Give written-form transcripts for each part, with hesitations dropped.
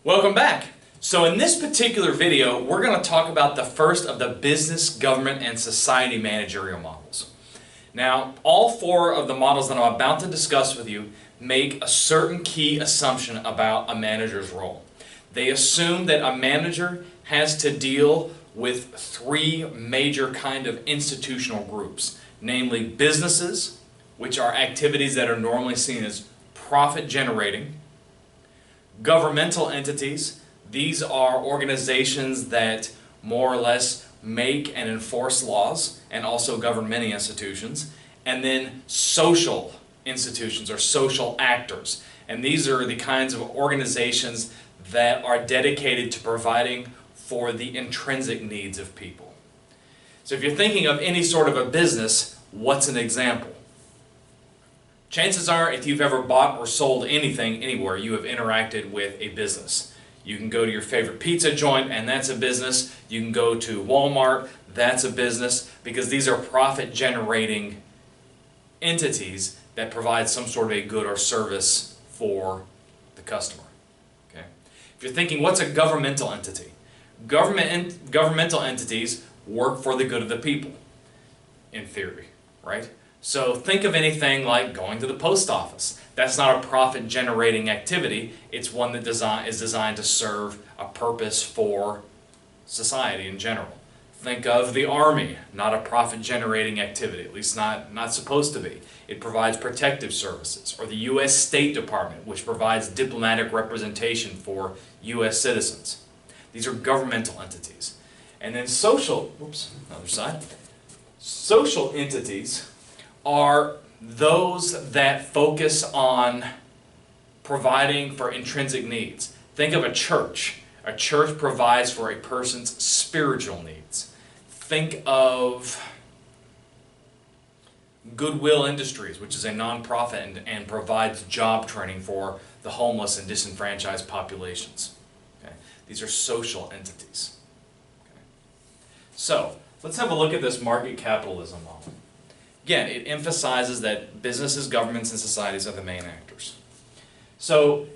Welcome back. So in this particular video, we're going to talk about the first of the business, government, and society managerial models. Now, all four of the models that I'm about to discuss with you make a certain key assumption about a manager's role. They assume that a manager has to deal with three major kind of institutional groups, namely businesses, which are activities that are normally seen as profit generating, governmental entities. These are organizations that more or less make and enforce laws and also govern many institutions. And then social institutions or social actors. And these are the kinds of organizations that are dedicated to providing for the intrinsic needs of people. So if you're thinking of any sort of a business, what's an example? Chances are, if you've ever bought or sold anything anywhere, you have interacted with a business. You can go to your favorite pizza joint, and that's a business. You can go to Walmart, that's a business, because these are profit-generating entities that provide some sort of a good or service for the customer. Okay? If you're thinking, what's a governmental entity? Governmental entities work for the good of the people, in theory, right? So think of anything like going to the post office. That's not a profit-generating activity. It's one that is designed to serve a purpose for society in general. Think of the Army, not a profit-generating activity, at least not supposed to be. It provides protective services. Or the U.S. State Department, which provides diplomatic representation for U.S. citizens. These are governmental entities. And then social entities are those that focus on providing for intrinsic needs. Think of a church. A church provides for a person's spiritual needs. Think of Goodwill Industries, which is a nonprofit and provides job training for the homeless and disenfranchised populations. Okay? These are social entities. Okay? So, let's have a look at this market capitalism model. Again, it emphasizes that businesses, governments, and societies are the main actors. So,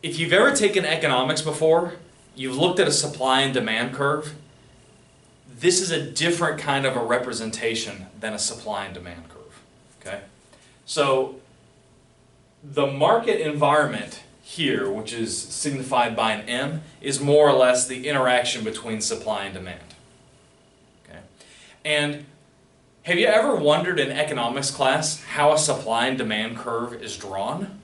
if you've ever taken economics before, you've looked at a supply and demand curve, this is a different kind of a representation than a supply and demand curve. Okay? So, the market environment here, which is signified by an M, is more or less the interaction between supply and demand. Okay? And have you ever wondered in economics class how a supply and demand curve is drawn?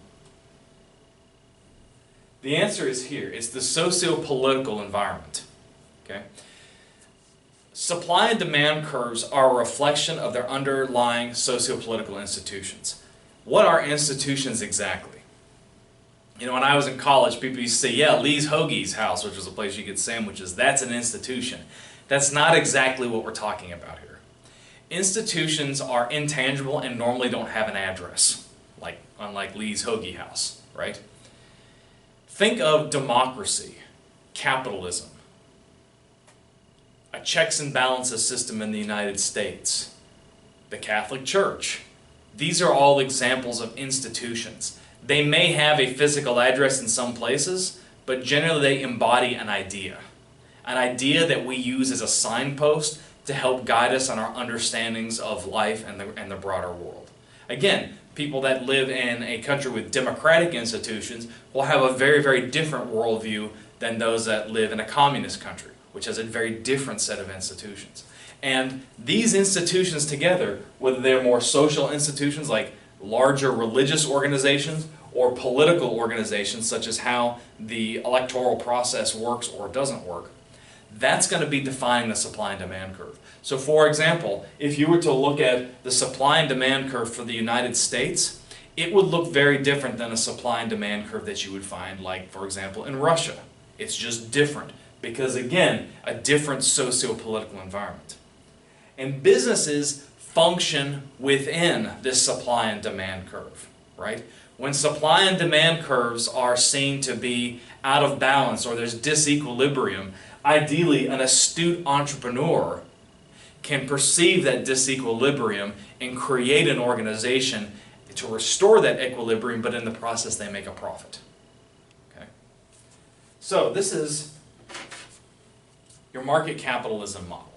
The answer is here. It's the socio-political environment. Okay? Supply and demand curves are a reflection of their underlying socio-political institutions. What are institutions exactly? You know, when I was in college, people used to say, yeah, Lee's Hoagie's house, which was a place you get sandwiches, that's an institution. That's not exactly what we're talking about here. Institutions are intangible and normally don't have an address, unlike Lee's Hoagie House, right? Think of democracy, capitalism, a checks and balances system in the United States, the Catholic Church. These are all examples of institutions. They may have a physical address in some places, but generally they embody an idea that we use as a signpost to help guide us on our understandings of life and the broader world. Again, people that live in a country with democratic institutions will have a very, very different worldview than those that live in a communist country, which has a very different set of institutions. And these institutions together, whether they're more social institutions like larger religious organizations or political organizations such as how the electoral process works or doesn't work, that's going to be defining the supply and demand curve. So for example, if you were to look at the supply and demand curve for the United States, it would look very different than a supply and demand curve that you would find, like, for example, in Russia. It's just different because, again, a different socio-political environment. And businesses function within this supply and demand curve, right? When supply and demand curves are seen to be out of balance or there's disequilibrium, ideally an astute entrepreneur can perceive that disequilibrium and create an organization to restore that equilibrium, but in the process they make a profit. Okay? So this is your market capitalism model.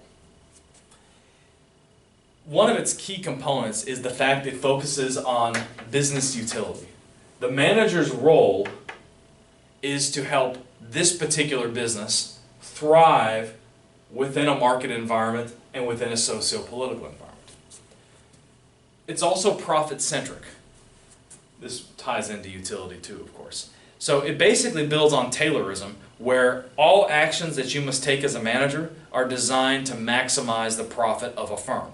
One of its key components is the fact it focuses on business utility. The manager's role is to help this particular business thrive within a market environment and within a socio-political environment. It's also profit-centric. This ties into utility too, of course. So it basically builds on Taylorism, where all actions that you must take as a manager are designed to maximize the profit of a firm.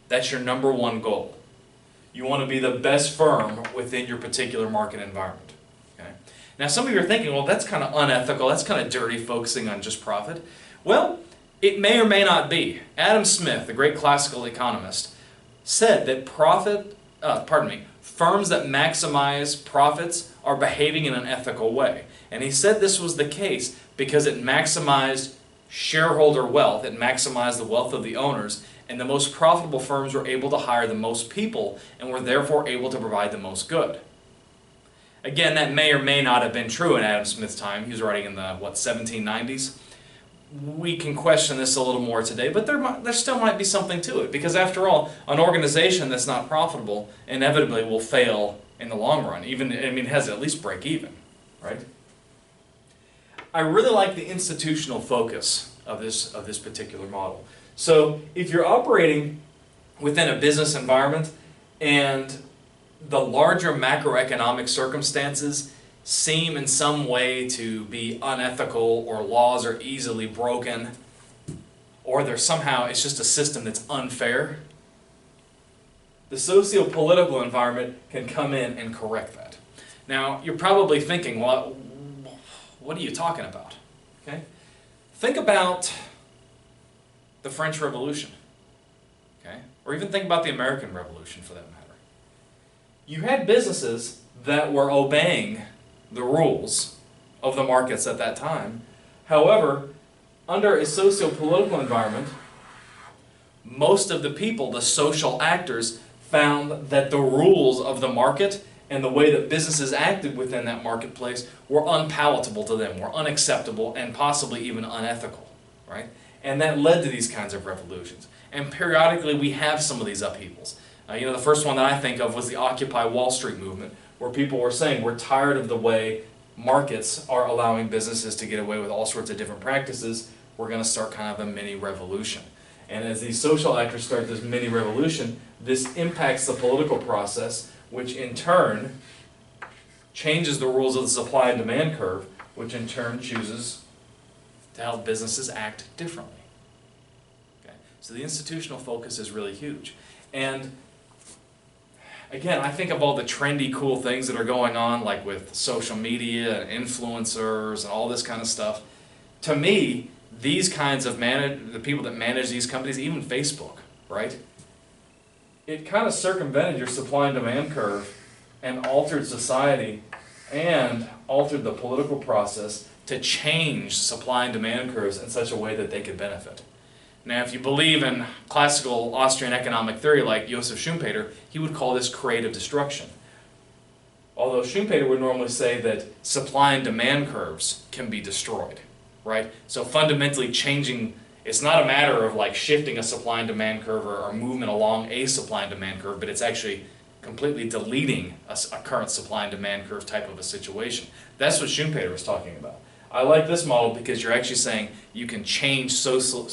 That's your number one goal. You want to be the best firm within your particular market environment. Okay? Now some of you are thinking, well, that's kind of unethical, that's kind of dirty, focusing on just profit. Well, it may or may not be. Adam Smith, the great classical economist, said that firms that maximize profits are behaving in an ethical way. And he said this was the case because it maximized shareholder wealth, it maximized the wealth of the owners, and the most profitable firms were able to hire the most people and were therefore able to provide the most good. Again, that may or may not have been true in Adam Smith's time. He was writing in the, 1790s? We can question this a little more today, but there still might be something to it, because after all, an organization that's not profitable inevitably will fail in the long run. It has to at least break even, right? I really like the institutional focus of this particular model. So if you're operating within a business environment and the larger macroeconomic circumstances seem in some way to be unethical, or laws are easily broken, or it's just a system that's unfair, the socio-political environment can come in and correct that. Now, you're probably thinking, well, what are you talking about? Okay? Think about the French Revolution, okay? Or even think about the American Revolution for that matter. You had businesses that were obeying the rules of the markets at that time. However, under a socio-political environment, most of the people, the social actors, found that the rules of the market and the way that businesses acted within that marketplace were unpalatable to them, were unacceptable, and possibly even unethical, right? And that led to these kinds of revolutions. And periodically we have some of these upheavals. The first one that I think of was the Occupy Wall Street movement, where people were saying, we're tired of the way markets are allowing businesses to get away with all sorts of different practices. We're going to start kind of a mini revolution. And as these social actors start this mini revolution, this impacts the political process, which in turn changes the rules of the supply and demand curve, which in turn chooses to help businesses act differently. Okay? So the institutional focus is really huge. And again, I think of all the trendy, cool things that are going on, like with social media and influencers and all this kind of stuff. To me, these kinds of the people that manage these companies, even Facebook, right? It kind of circumvented your supply and demand curve and altered society and altered the political process to change supply and demand curves in such a way that they could benefit. Now, if you believe in classical Austrian economic theory like Joseph Schumpeter, he would call this creative destruction. Although Schumpeter would normally say that supply and demand curves can be destroyed, right? So fundamentally changing, it's not a matter of like shifting a supply and demand curve or movement along a supply and demand curve, but it's actually completely deleting a current supply and demand curve type of a situation. That's what Schumpeter was talking about. I like this model because you're actually saying you can change social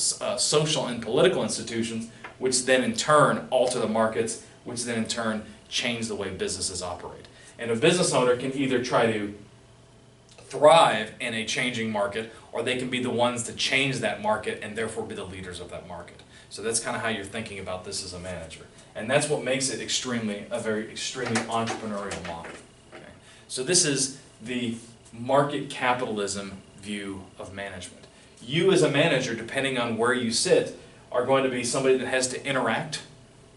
and political institutions, which then in turn alter the markets, which then in turn change the way businesses operate. And a business owner can either try to thrive in a changing market, or they can be the ones to change that market and therefore be the leaders of that market. So that's kind of how you're thinking about this as a manager. And that's what makes it a very extremely entrepreneurial model. Okay? So this is the market capitalism view of management. You as a manager, depending on where you sit, are going to be somebody that has to interact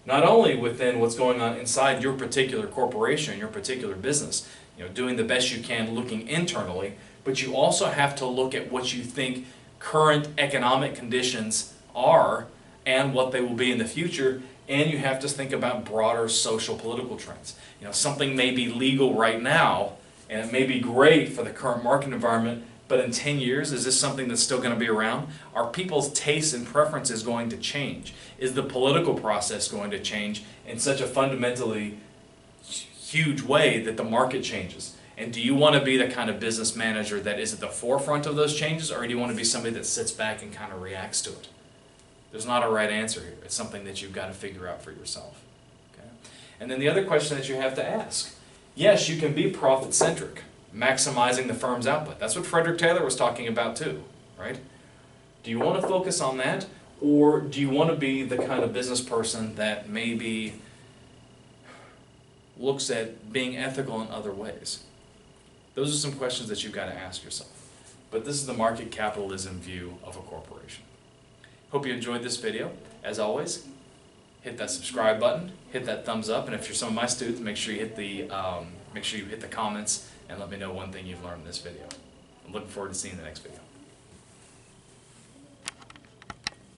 not only within what's going on inside your particular corporation, your particular business, doing the best you can looking internally, but you also have to look at what you think current economic conditions are and what they will be in the future, and you have to think about broader social political trends. Something may be legal right now, and it may be great for the current market environment, But in 10 years, is this something that's still going to be around? Are people's tastes and preferences going to change? Is the political process going to change in such a fundamentally huge way that the market changes? And do you want to be the kind of business manager that is at the forefront of those changes, or do you want to be somebody that sits back and kind of reacts to it? There's not a right answer here. It's something that you've got to figure out for yourself. Okay? And then the other question that you have to ask, yes, you can be profit-centric, maximizing the firm's output. That's what Frederick Taylor was talking about too, right? Do you want to focus on that, or do you want to be the kind of business person that maybe looks at being ethical in other ways? Those are some questions that you've got to ask yourself. But this is the market capitalism view of a corporation. Hope you enjoyed this video. As always, hit that subscribe button, hit that thumbs up, and if you're some of my students, make sure you hit the comments and let me know one thing you've learned in this video. I'm looking forward to seeing the next video.